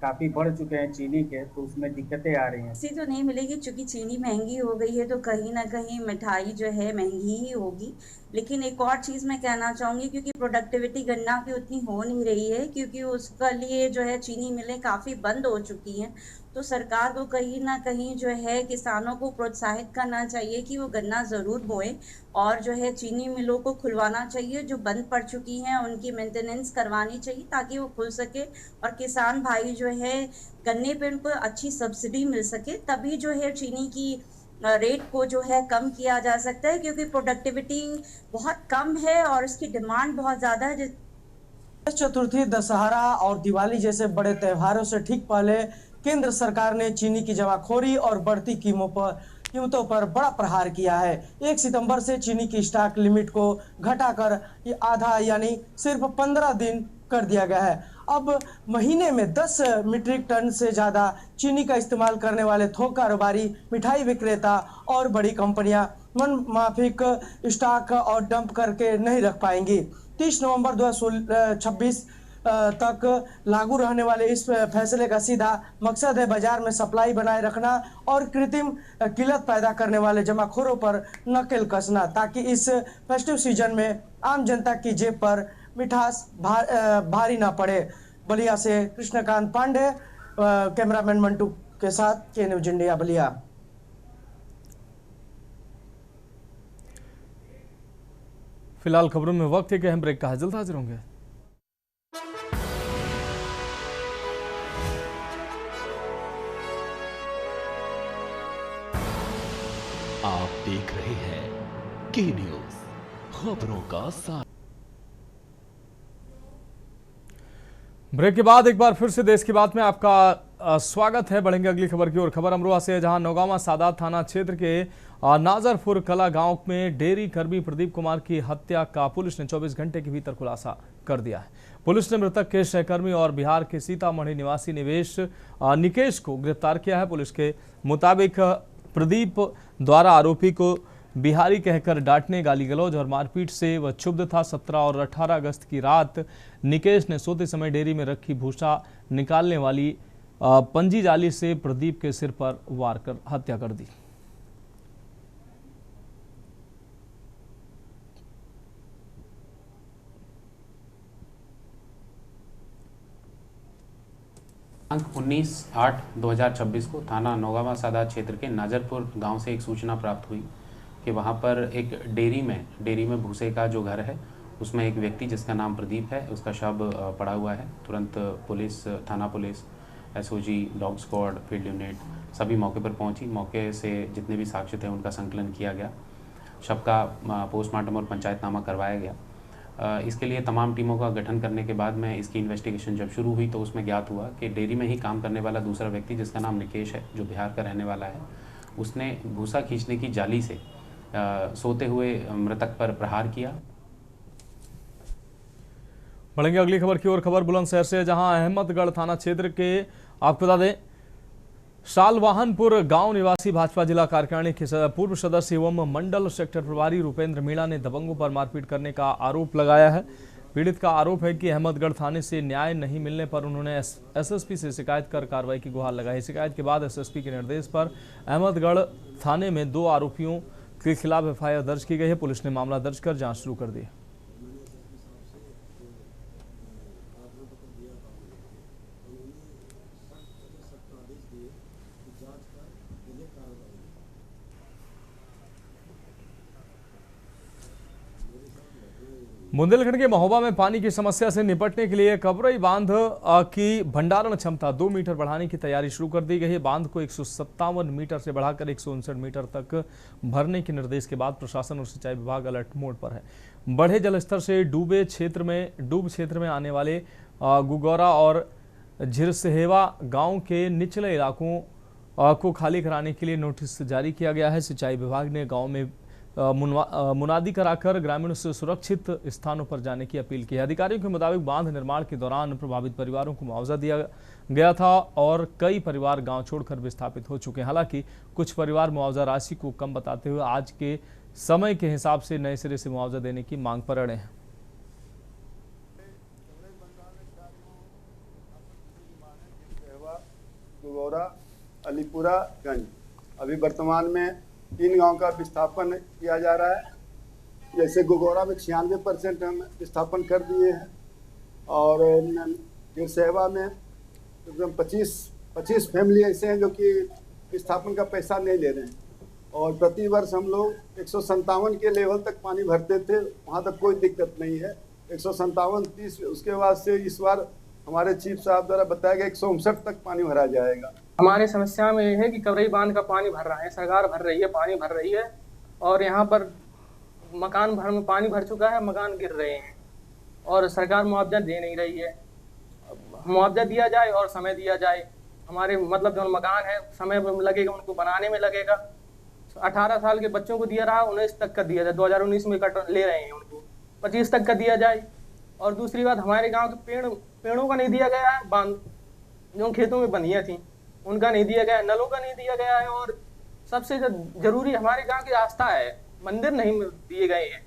काफ़ी बढ़ चुके हैं चीनी के, तो उसमें दिक्कतें आ रही हैं। ऐसी तो नहीं मिलेगी क्योंकि चीनी महंगी हो गई है, तो कहीं ना कहीं मिठाई जो है महंगी ही होगी। लेकिन एक और चीज़ मैं कहना चाहूँगी, क्योंकि प्रोडक्टिविटी गन्ना की उतनी हो नहीं रही है, क्योंकि उसके लिए जो है चीनी मिलें काफ़ी बंद हो चुकी हैं। तो सरकार को कहीं ना कहीं जो है किसानों को प्रोत्साहित करना चाहिए कि वो गन्ना ज़रूर बोएं और जो है चीनी मिलों को खुलवाना चाहिए। जो बंद पड़ चुकी हैं उनकी मेंटेनेंस करवानी चाहिए ताकि वो खुल सके और किसान भाई जो है गन्ने पे उनको अच्छी सब्सिडी मिल सके, तभी जो है चीनी की रेट को जो है कम किया जा सकता है, क्योंकि प्रोडक्टिविटी बहुत कम है और उसकी डिमांड बहुत ज़्यादा है। गणेश चतुर्थी, दशहरा और दिवाली जैसे बड़े त्योहारों से ठीक पहले केंद्र सरकार ने चीनी की जमाखोरी और बढ़ती कीमतों पर बड़ा प्रहार किया है। 1 सितंबर से चीनी की स्टॉक लिमिट को घटाकर आधा यानी सिर्फ 15 दिन कर दिया गया है। अब महीने में 10 मीट्रिक टन से ज़्यादा चीनी का इस्तेमाल करने वाले थोक कारोबारी, मिठाई विक्रेता और बड़ी कंपनियां मनमाफिक स्टॉक और डंप करके नहीं रख पाएंगी। 30 नवंबर 2026 तक लागू रहने वाले इस फैसले का सीधा मकसद है बाजार में सप्लाई बनाए रखना और कृत्रिम किल्लत पैदा करने वाले जमाखोरों पर नकेल कसना, ताकि इस फेस्टिव सीजन में आम जनता की जेब पर मिठास भारी ना पड़े। बलिया से कृष्णकांत पांडे, कैमरामैन मंटू के साथ, के न्यूज इंडिया बलिया। फिलहाल खबरों में वक्त है कि हम ब्रेक का है, जल्द हाजिर होंगे। आप देख रहे हैं के न्यूज, खबरों का साथ। ब्रेक के बाद एक बार फिर से देश की बात में आपका स्वागत है। बढ़ेंगे अगली खबर की ओर। खबर अमरोहा से है, जहां नौगामा सादात थाना क्षेत्र के नाजरपुर कला गांव में डेयरी कर्मी प्रदीप कुमार की हत्या का पुलिस ने 24 घंटे के भीतर खुलासा कर दिया है। पुलिस ने मृतक के सहकर्मी और बिहार के सीतामढ़ी निवासी निकेश को गिरफ्तार किया है। पुलिस के मुताबिक प्रदीप द्वारा आरोपी को बिहारी कहकर डांटने, गाली गलौज और मारपीट से वह क्षुब्ध था। 17 और 18 अगस्त की रात निकेश ने सोते समय डेयरी में रखी भूसा निकालने वाली पंजी जाली से प्रदीप के सिर पर वार कर हत्या कर दी। दिनांक 19/8/2026 को थाना नौगावा सादा क्षेत्र के नाजरपुर गांव से एक सूचना प्राप्त हुई कि वहां पर एक डेयरी में भूसे का जो घर है उसमें एक व्यक्ति जिसका नाम प्रदीप है उसका शव पड़ा हुआ है। तुरंत पुलिस, थाना police, SOG, dog squad, field unit सभी मौके पर पहुंची। मौके से जितने भी साक्ष्य थे उनका संकलन किया गया। शव का पोस्टमार्टम और पंचायतनामा करवाया गया। इसके लिए तमाम टीमों का गठन करने के बाद में इसकी इन्वेस्टिगेशन जब शुरू हुई तो उसमें ज्ञात हुआ कि डेयरी में ही काम करने वाला दूसरा व्यक्ति जिसका नाम निकेश है, जो बिहार का रहने वाला है, उसने भूसा खींचने की जाली से सोते हुए मृतक पर प्रहार किया। बढ़ेंगे अगली खबर की ओर। खबर बुलंदशहर से, जहां अहमदगढ़ थाना क्षेत्र के आपको बता दें शालवाहनपुर गांव निवासी भाजपा जिला कार्यकारिणी के पूर्व सदस्य एवं मंडल सेक्टर प्रभारी रुपेंद्र मीणा ने दबंगों पर मारपीट करने का आरोप लगाया है। पीड़ित का आरोप है कि अहमदगढ़ थाने से न्याय नहीं मिलने पर उन्होंने एसएसपी से शिकायत कर कार्रवाई की गुहार लगाई। शिकायत के बाद एसएसपी के निर्देश पर अहमदगढ़ थाने में 2 आरोपियों के खिलाफ एफआईआर दर्ज की गई है। पुलिस ने मामला दर्ज कर जाँच शुरू कर दी है। बुंदेलखंड के महोबा में पानी की समस्या से निपटने के लिए कबरई बांध की भंडारण क्षमता 2 मीटर बढ़ाने की तैयारी शुरू कर दी गई है। बांध को 157 मीटर से बढ़ाकर 159 मीटर तक भरने के निर्देश के बाद प्रशासन और सिंचाई विभाग अलर्ट मोड पर है। बढ़े जलस्तर से डूब क्षेत्र में आने वाले गुगौरा और झिरसहेवा गांव के निचले इलाकों को खाली कराने के लिए नोटिस जारी किया गया है। सिंचाई विभाग ने गाँव में मुनादी कराकर ग्रामीणों से सुरक्षित स्थानों पर जाने की अपील की है। अधिकारियों के मुताबिक बांध निर्माण के दौरान प्रभावित परिवारों को मुआवजा दिया गया था और कई परिवार गांव छोड़कर विस्थापित हो चुके हैं। हालांकि कुछ परिवार मुआवजा राशि को कम बताते हुए आज के समय के हिसाब से नए सिरे से मुआवजा देने की मांग पर अड़े हैं। गुगौरा, अलीपुरा गंज अभी वर्तमान में 3 गांव का विस्थापन किया जा रहा है। जैसे गुगौरा में 96% हम विस्थापन कर दिए हैं और झिरसहेवा में एकदम 25 फैमिली ऐसे हैं जो कि विस्थापन का पैसा नहीं ले रहे हैं। और प्रति वर्ष हम लोग 157 के लेवल तक पानी भरते थे, वहाँ तक कोई दिक्कत नहीं है। 157-30 उसके बाद से इस बार हमारे चीफ साहब द्वारा बताया गया 159 तक पानी भरा जाएगा। हमारी समस्या में ये है कि कबरई बांध का पानी भर रहा है, सरकार भर रही है, पानी भर रही है और यहाँ पर मकान भर में पानी भर चुका है, मकान गिर रहे हैं और सरकार मुआवजा दे नहीं रही है। मुआवजा दिया जाए और समय दिया जाए। हमारे मतलब जो मकान है समय लगेगा, उनको बनाने में लगेगा। 18 साल के बच्चों को दिया रहा, 19 तक का दिया जाए। 2019 में ले रहे हैं उनको, 25 तक का दिया जाए। और दूसरी बात, हमारे गाँव के पेड़ों का नहीं दिया गया है, बांध जो खेतों में बंधियाँ थी उनका नहीं दिया गया, नलों का नहीं दिया गया है और सबसे जरूरी हमारे गांव की आस्था है, मंदिर नहीं दिए गए हैं।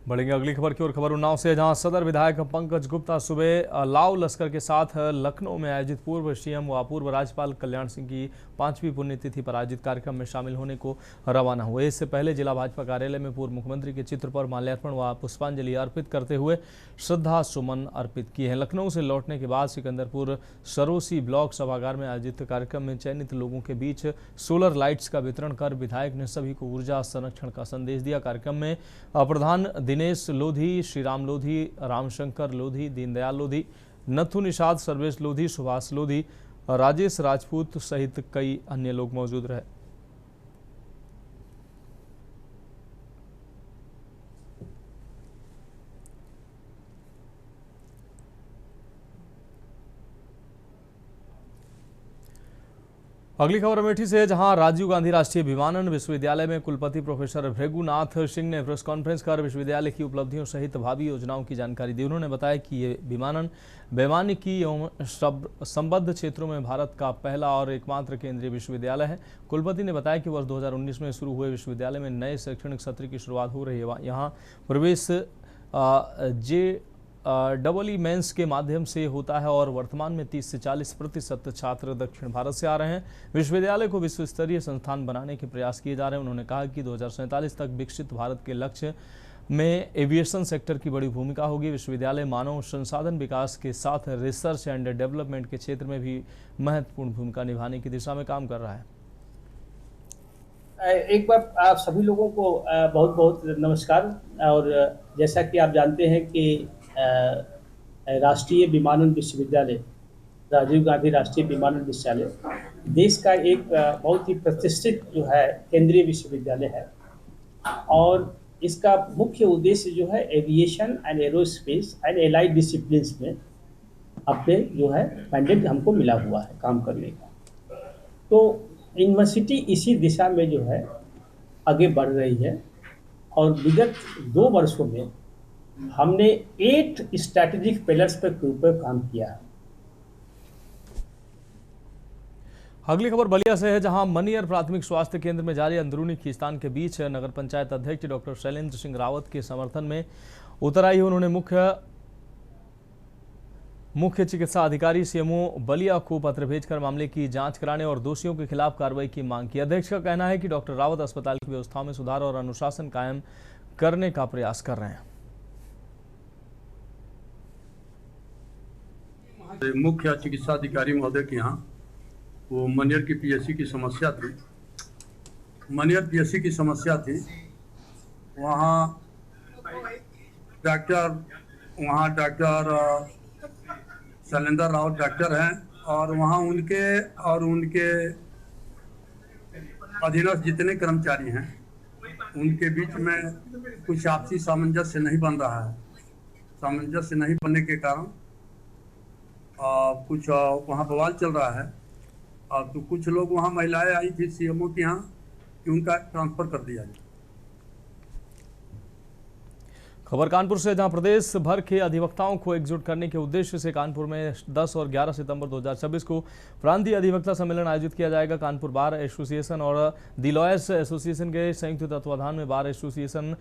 बढ़ेंगे अगली खबर की ओर। खबर उन्नाव से, जहां सदर विधायक पंकज गुप्ता सुबह लाव लश्कर के साथ लखनऊ में आयोजित पूर्व सीएम व पूर्व राज्यपाल कल्याण सिंह की 5वीं पुण्यतिथि पर आयोजित कार्यक्रम में शामिल होने को रवाना हुए। इससे पहले जिला भाजपा कार्यालय में पूर्व मुख्यमंत्री के चित्र पर माल्यार्पण व पुष्पांजलि अर्पित करते हुए श्रद्धा सुमन अर्पित किए हैं। लखनऊ से लौटने के बाद सिकंदरपुर सरोसी ब्लॉक सभागार में आयोजित कार्यक्रम में चयनित लोगों के बीच सोलर लाइट्स का वितरण कर विधायक ने सभी को ऊर्जा संरक्षण का संदेश दिया। कार्यक्रम में प्रधान दिनेश लोधी, श्रीराम लोधी, रामशंकर लोधी, दीनदयाल लोधी, नथु निषाद, सर्वेश लोधी, सुभाष लोधी, राजेश राजपूत सहित कई अन्य लोग मौजूद रहे। अगली खबर अमेठी से है, जहां राजीव गांधी राष्ट्रीय विमानन विश्वविद्यालय में कुलपति प्रोफेसर भृगुनाथ सिंह ने प्रेस कॉन्फ्रेंस कर विश्वविद्यालय की उपलब्धियों सहित भावी योजनाओं की जानकारी दी। उन्होंने बताया कि ये विमानन वैमानिकी एवं संबद्ध क्षेत्रों में भारत का पहला और एकमात्र केंद्रीय विश्वविद्यालय है। कुलपति ने बताया कि वर्ष 2019 में शुरू हुए विश्वविद्यालय में नए शैक्षणिक सत्र की शुरुआत हो रही है। यहाँ प्रवेश डबल मेंस के माध्यम से होता है और वर्तमान में 30 से 40% छात्र दक्षिण भारत से आ रहे हैं। विश्वविद्यालय को विश्व स्तरीय संस्थान बनाने के प्रयास किए जा रहे हैं। उन्होंने कहा कि 2047 तक विकसित भारत के लक्ष्य में एविएशन सेक्टर की बड़ी भूमिका होगी। विश्वविद्यालय मानव संसाधन विकास के साथ रिसर्च एंड डेवलपमेंट के क्षेत्र में भी महत्वपूर्ण भूमिका निभाने की दिशा में काम कर रहा है। एक बार आप सभी लोगों को बहुत बहुत नमस्कार। और जैसा कि आप जानते हैं कि राष्ट्रीय विमानन विश्वविद्यालय, राजीव गांधी राष्ट्रीय विमानन विश्वविद्यालय देश का एक बहुत ही प्रतिष्ठित जो है केंद्रीय विश्वविद्यालय है और इसका मुख्य उद्देश्य जो है aviation and aerospace and allied disciplines में अपने जो है मैंडेट हमको मिला हुआ है काम करने का। तो यूनिवर्सिटी इसी दिशा में जो है आगे बढ़ रही है और विगत 2 वर्षों में हमने 8 स्ट्रैटेजिक पिलर्स पर काम किया है। अगली खबर बलिया से है, जहां मनियर प्राथमिक स्वास्थ्य केंद्र में जारी अंदरूनी खींचतान के बीच नगर पंचायत अध्यक्ष डॉक्टर शैलेंद्र सिंह रावत के समर्थन में उतर आई। उन्होंने मुख्य चिकित्सा अधिकारी सीएमओ बलिया को पत्र भेजकर मामले की जांच कराने और दोषियों के खिलाफ कार्रवाई की मांग की। अध्यक्ष का कहना है कि डॉक्टर रावत अस्पताल की व्यवस्थाओं में सुधार और अनुशासन कायम करने का प्रयास कर रहे हैं। मुख्य चिकित्सा अधिकारी महोदय के यहाँ वो मनियर की पीएससी की समस्या थी, मनियर पीएससी की समस्या थी। वहाँ डॉक्टर शैलेंद्र रावत डॉक्टर हैं और वहाँ उनके अधीनस्थ जितने कर्मचारी हैं उनके बीच में कुछ आपसी सामंजस्य नहीं बन रहा है। सामंजस्य नहीं बनने के कारण कुछ वहाँ बवाल चल रहा है। तो कुछ लोग वहाँ महिलाएं आई थी सीएमओ के यहाँ कि उनका ट्रांसफर कर दिया जाए। खबर कानपुर से, जहां प्रदेश भर के अधिवक्ताओं को एकजुट करने के उद्देश्य से कानपुर में 10 और 11 सितंबर 2026 को प्रांतीय अधिवक्ता सम्मेलन आयोजित किया जाएगा। कानपुर बार एसोसिएशन और द लॉयर्स एसोसिएशन के संयुक्त तत्वाधान में बार एसोसिएशन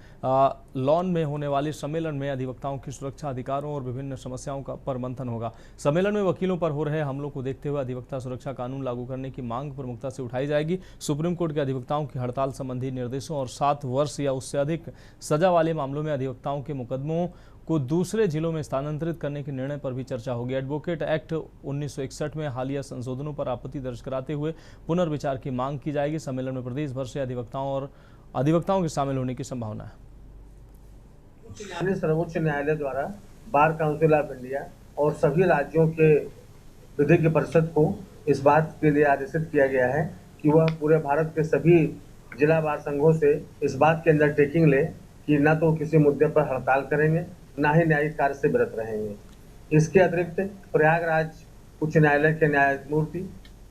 लॉन में होने वाले सम्मेलन में अधिवक्ताओं की सुरक्षा, अधिकारों और विभिन्न समस्याओं पर मंथन होगा। सम्मेलन में वकीलों पर हो रहे हमलों को देखते हुए अधिवक्ता सुरक्षा कानून लागू करने की मांग प्रमुखता से उठाई जाएगी। सुप्रीम कोर्ट के अधिवक्ताओं की हड़ताल संबंधी निर्देशों और 7 वर्ष या उससे अधिक सजा वाले मामलों में अधिवक्ताओं के मुकदमों को दूसरे जिलों में स्थानांतरित करने के निर्णय पर भी चर्चा होगी। एडवोकेट एक्ट 1961 में हालिया संशोधनों पर आपत्ति दर्ज कराते हुए पुनर्विचार की मांग की जाएगी। सम्मेलन में प्रदेश भर से अधिवक्ताओं के शामिल होने की संभावना है। सर्वोच्च न्यायालय द्वारा बार काउंसिल ऑफ इंडिया और सभी राज्यों के विधिज्ञ परिषद को इस बात के लिए आदेशित किया गया है कि वह पूरे भारत के सभी जिला बार संघों से इस बात की अंडरटेकिंग ले कि न तो किसी मुद्दे पर हड़ताल करेंगे, न ही न्यायिक कार्य से विरत रहेंगे। इसके अतिरिक्त प्रयागराज उच्च न्यायालय के न्यायमूर्ति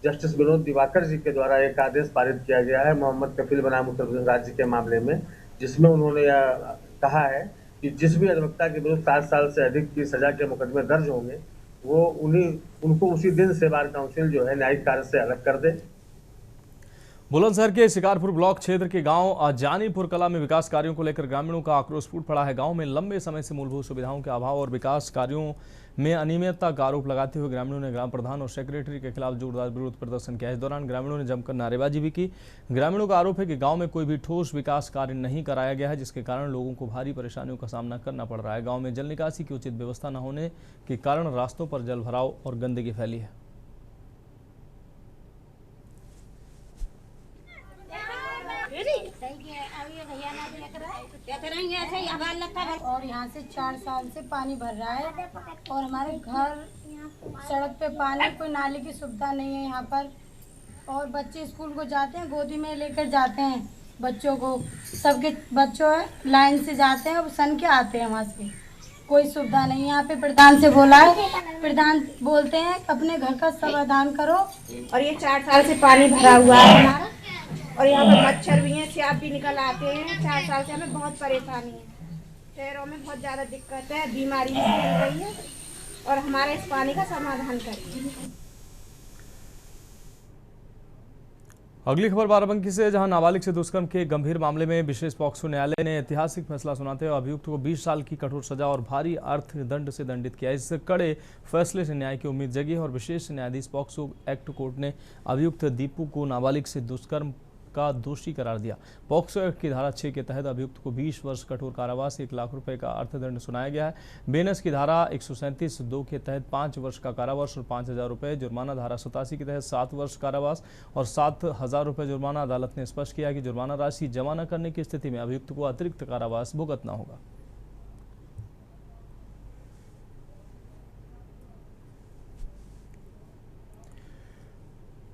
जस्टिस विनोद दिवाकर जी के द्वारा एक आदेश पारित किया गया है मोहम्मद कफील बनाम उत्तर प्रदेश राज्य के मामले में, जिसमें उन्होंने यह कहा है कि जिस भी अधिवक्ता के विरुद्ध 7 साल से अधिक की सजा के मुकदमे दर्ज होंगे वो उनको उसी दिन से बार काउंसिल जो है न्यायिक कार्य से अलग कर दे। बुलंदशहर के शिकारपुर ब्लॉक क्षेत्र के गांव जानीपुर कला में विकास कार्यों को लेकर ग्रामीणों का आक्रोश फूट पड़ा है। गांव में लंबे समय से मूलभूत सुविधाओं के अभाव और विकास कार्यों में अनियमितता का आरोप लगाते हुए ग्रामीणों ने ग्राम प्रधान और सेक्रेटरी के खिलाफ जोरदार विरोध प्रदर्शन किया। इस दौरान ग्रामीणों ने जमकर नारेबाजी भी की। ग्रामीणों का आरोप है कि गांव में कोई भी ठोस विकास कार्य नहीं कराया गया है, जिसके कारण लोगों को भारी परेशानियों का सामना करना पड़ रहा है। गाँव में जल निकासी की उचित व्यवस्था न होने के कारण रास्तों पर जल भराव और गंदगी फैली है। और यहाँ से 4 साल से पानी भर रहा है और हमारे घर सड़क पे पानी, कोई नाले की सुविधा नहीं है यहाँ पर। और बच्चे स्कूल को जाते हैं, गोदी में लेकर जाते हैं बच्चों को, सबके बच्चों लाइन से जाते हैं और सन के आते हैं वहाँ से। कोई सुविधा नहीं है यहाँ पे। प्रधान से बोला है, प्रधान बोलते हैं अपने घर का समाधान करो। और ये 4 साल से पानी भरा हुआ है हमारा और यहाँ पर मच्छर भी हैं, सांप भी निकल आते हैं। 4 साल से हमें बहुत परेशानी है, शहरों में बहुत ज़्यादा दिक्कत है, बीमारी भी फैल रही है और हमारे इस पानी का समाधान करें। अगली खबर बाराबंकी से, जहां नाबालिग से दुष्कर्म के गंभीर मामले में विशेष पॉक्सो न्यायालय ने ऐतिहासिक फैसला सुनाते हुए अभियुक्त को 20 साल की कठोर सजा और भारी अर्थदंड से दंडित किया। इस कड़े फैसले से न्याय की उम्मीद जगी है और विशेष न्यायाधीश पॉक्सो एक्ट कोर्ट ने अभियुक्त दीपू को नाबालिग से दुष्कर्म का दोषी करार दिया। पॉक्सो एक्ट की धारा 6 के तहत अभियुक्त को 20 वर्ष कठोर कारावास, 1 लाख रुपए का अर्थदंड सुनाया गया है। बेनस की धारा 137(2) के तहत 5 वर्ष का कारावास और 5,000 रुपए जुर्माना, धारा 87 के तहत 7 वर्ष कारावास और 7,000 रुपए जुर्माना। अदालत ने स्पष्ट किया कि जुर्माना राशि जमा न करने की स्थिति में अभियुक्त को अतिरिक्त कारावास भुगतना होगा।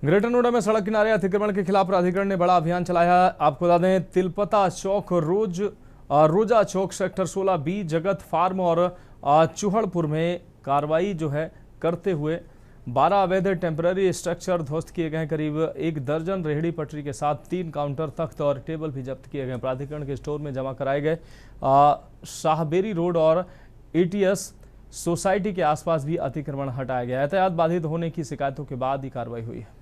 ग्रेटर नोएडा में सड़क किनारे अतिक्रमण के खिलाफ प्राधिकरण ने बड़ा अभियान चलाया। आपको बता दें, तिलपता चौक, रोजा चौक, सेक्टर 16B, जगत फार्म और चूहड़पुर में कार्रवाई जो है करते हुए 12 अवैध टेम्पररी स्ट्रक्चर ध्वस्त किए गए। करीब 1 दर्जन रेहड़ी पटरी के साथ 3 काउंटर, तख्त और टेबल भी जब्त किए गए। प्राधिकरण के स्टोर में जमा कराए गए शाहबेरी रोड और ATS सोसाइटी के आसपास भी अतिक्रमण हटाया गया। यातायात बाधित होने की शिकायतों के बाद ही कार्रवाई हुई है।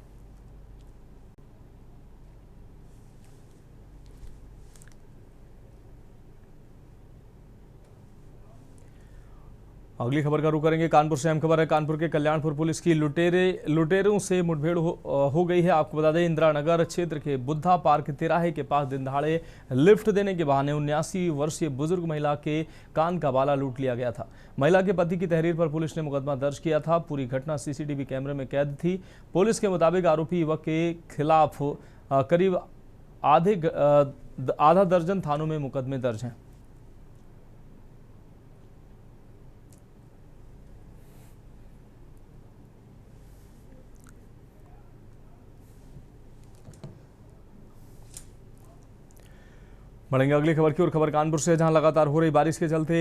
अगली खबर का रुख करेंगे कानपुर से। अहम खबर है, कानपुर के कल्याणपुर पुलिस की लुटेरों से मुठभेड़ हो गई है। आपको बता दें, इंदिरा नगर क्षेत्र के बुद्धा पार्क तिराहे के पास दिन दहाड़े लिफ्ट देने के बहाने 79 वर्षीय बुजुर्ग महिला के कान का बाला लूट लिया गया था। महिला के पति की तहरीर पर पुलिस ने मुकदमा दर्ज किया था। पूरी घटना CCTV कैमरे में कैद थी। पुलिस के मुताबिक आरोपी युवक के खिलाफ करीब आधा दर्जन थानों में मुकदमे दर्ज हैं। बढ़ेंगे अगली खबर की ओर। खबर कानपुर से, जहां लगातार हो रही बारिश के चलते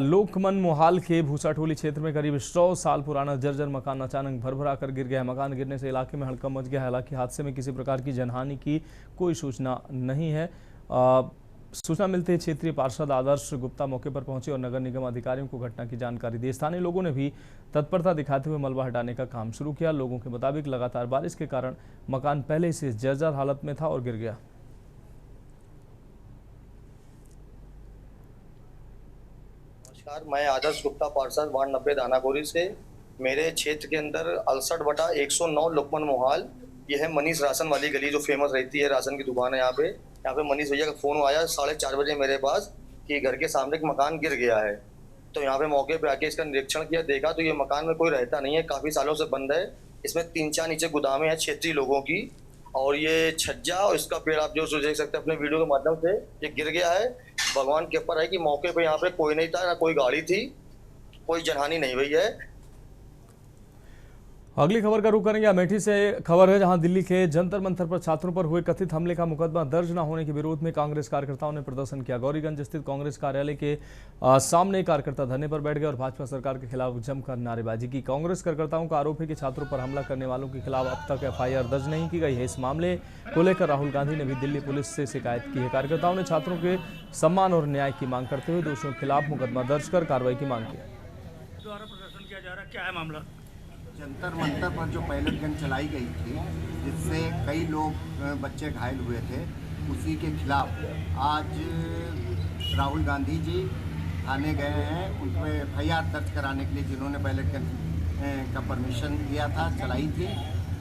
लोकमन मोहाल के भूसाटोली क्षेत्र में करीब 100 साल पुराना जर्जर मकान अचानक भरभरा कर गिर गया है। मकान गिरने से इलाके में हड़कंप मच गया। हालांकि हादसे में किसी प्रकार की जनहानि की कोई सूचना नहीं है। सूचना मिलते ही क्षेत्रीय पार्षद आदर्श गुप्ता मौके पर पहुंचे और नगर निगम अधिकारियों को घटना की जानकारी दी। स्थानीय लोगों ने भी तत्परता दिखाते हुए मलबा हटाने का काम शुरू किया। लोगों के मुताबिक लगातार बारिश के कारण मकान पहले से जर्जर हालत में था और गिर गया। मैं आदर्श गुप्ता, पार्षद, वार्ड 90 दानापुरी से। मेरे क्षेत्र के अंदर 68/109 लोकमन मोहाल, यह है मनीष राशन वाली गली जो फेमस रहती है, राशन की दुकान है यहाँ पे मनीष भैया का फोन आया 4:30 बजे मेरे पास कि घर के सामने एक मकान गिर गया है। तो यहाँ पे मौके पे आके इसका निरीक्षण किया, देखा तो ये मकान में कोई रहता नहीं है, काफी सालों से बंद है। इसमें 3-4 नीचे गोदामें हैं क्षेत्रीय लोगों की, और ये छज्जा और इसका पेड़ आप जो देख सकते हैं अपने वीडियो के माध्यम से, ये गिर गया है। भगवान के ऊपर है कि मौके पे यहाँ पे कोई नहीं था, ना कोई गाड़ी थी, कोई जनहानि नहीं हुई है। अगली खबर का रुख करेंगे अमेठी से। खबर है, जहां दिल्ली के जंतर मंतर पर छात्रों पर हुए कथित हमले का मुकदमा दर्ज न होने के विरोध में कांग्रेस कार्यकर्ताओं ने प्रदर्शन किया। गौरीगंज स्थित कांग्रेस कार्यालय के सामने कार्यकर्ता धरने पर बैठ गए और भाजपा सरकार के खिलाफ जमकर नारेबाजी की। कांग्रेस कार्यकर्ताओं का आरोप है कि छात्रों पर हमला करने वालों के खिलाफ अब तक FIR दर्ज नहीं की गई है। इस मामले को लेकर राहुल गांधी ने भी दिल्ली पुलिस से शिकायत की है। कार्यकर्ताओं ने छात्रों के सम्मान और न्याय की मांग करते हुए दोषियों के खिलाफ मुकदमा दर्ज कर कार्रवाई की मांग की। द्वारा प्रदर्शन किया जा रहा है, क्या है मामला? जंतर मंतर पर जो पैलेट गन चलाई गई थी, जिससे कई लोग बच्चे घायल हुए थे, उसी के खिलाफ आज राहुल गांधी जी थाने गए हैं। उन पर FIR दर्ज कराने के लिए, जिन्होंने पैलेट गन का परमिशन दिया था, चलाई थी,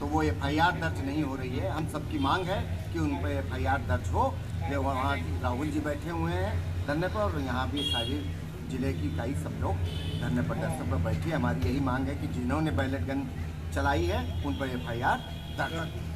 तो वो FIR दर्ज नहीं हो रही है। हम सबकी मांग है कि उन पर FIR दर्ज हो। ये वहाँ राहुल जी बैठे हुए हैं धरने पर, और यहाँ भी सारी जिले की कई सब लोग धरने प्रदर्शन पर बैठे। हमारी यही मांग है कि जिन्होंने बैलेट गन चलाई है उन पर FIR दर्ज।